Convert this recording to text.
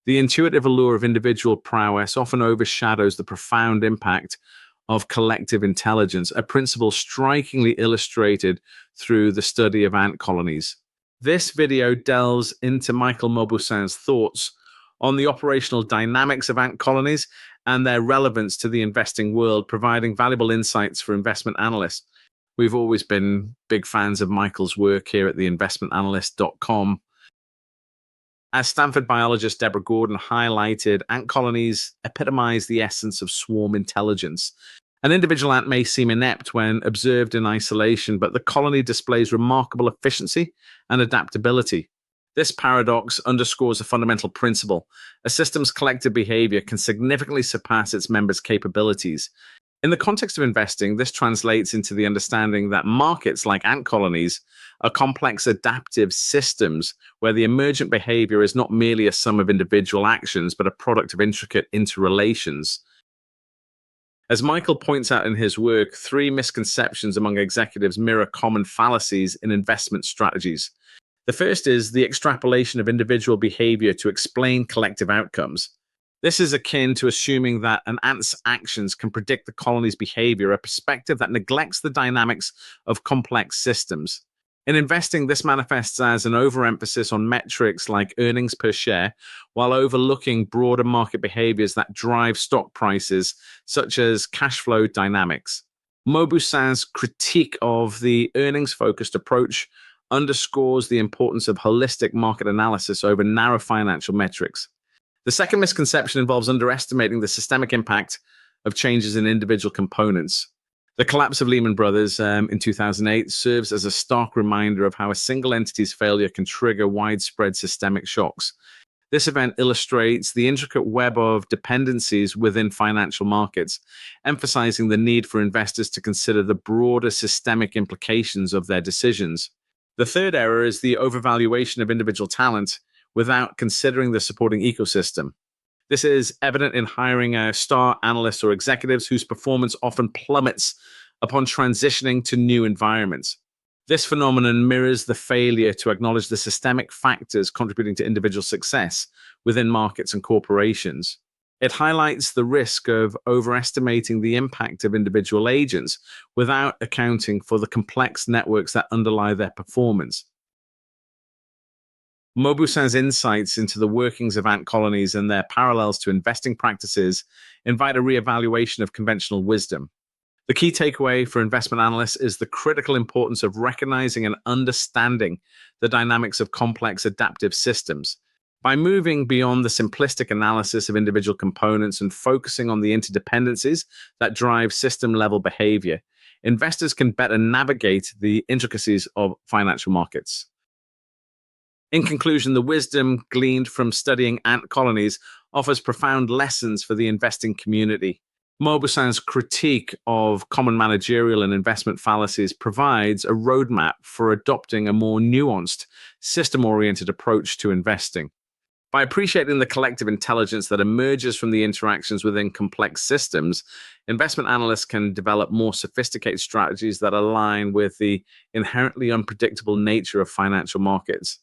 The intuitive allure of individual prowess often overshadows the profound impact of collective intelligence, a principle strikingly illustrated through the study of ant colonies. This video delves into Michael Maubussin's thoughts on the operational dynamics of ant colonies and their relevance to the investing world, providing valuable insights for investment analysts. We've always been big fans of Michael's work here at theinvestmentanalyst.com. As Stanford biologist Deborah Gordon highlighted, ant colonies epitomize the essence of swarm intelligence. An individual ant may seem inept when observed in isolation, but the colony displays remarkable efficiency and adaptability. This paradox underscores a fundamental principle. A system's collective behavior can significantly surpass its members' capabilities. In the context of investing, this translates into the understanding that markets like ant colonies are complex adaptive systems where the emergent behavior is not merely a sum of individual actions, but a product of intricate interrelations. As Michael points out in his work, 3 misconceptions among executives mirror common fallacies in investment strategies. The first is the extrapolation of individual behavior to explain collective outcomes. This is akin to assuming that an ant's actions can predict the colony's behavior, a perspective that neglects the dynamics of complex systems. In investing, this manifests as an overemphasis on metrics like earnings per share, while overlooking broader market behaviors that drive stock prices, such as cash flow dynamics. Maubussin's critique of the earnings-focused approach underscores the importance of holistic market analysis over narrow financial metrics. The second misconception involves underestimating the systemic impact of changes in individual components. The collapse of Lehman Brothers in 2008 serves as a stark reminder of how a single entity's failure can trigger widespread systemic shocks. This event illustrates the intricate web of dependencies within financial markets, emphasizing the need for investors to consider the broader systemic implications of their decisions. The third error is the overvaluation of individual talent without considering the supporting ecosystem. This is evident in hiring star analysts or executives whose performance often plummets upon transitioning to new environments. This phenomenon mirrors the failure to acknowledge the systemic factors contributing to individual success within markets and corporations. It highlights the risk of overestimating the impact of individual agents without accounting for the complex networks that underlie their performance. Maubussin's insights into the workings of ant colonies and their parallels to investing practices invite a reevaluation of conventional wisdom. The key takeaway for investment analysts is the critical importance of recognizing and understanding the dynamics of complex adaptive systems. By moving beyond the simplistic analysis of individual components and focusing on the interdependencies that drive system-level behavior, investors can better navigate the intricacies of financial markets. In conclusion, the wisdom gleaned from studying ant colonies offers profound lessons for the investing community. Maubussin's critique of common managerial and investment fallacies provides a roadmap for adopting a more nuanced, system-oriented approach to investing. By appreciating the collective intelligence that emerges from the interactions within complex systems, investment analysts can develop more sophisticated strategies that align with the inherently unpredictable nature of financial markets.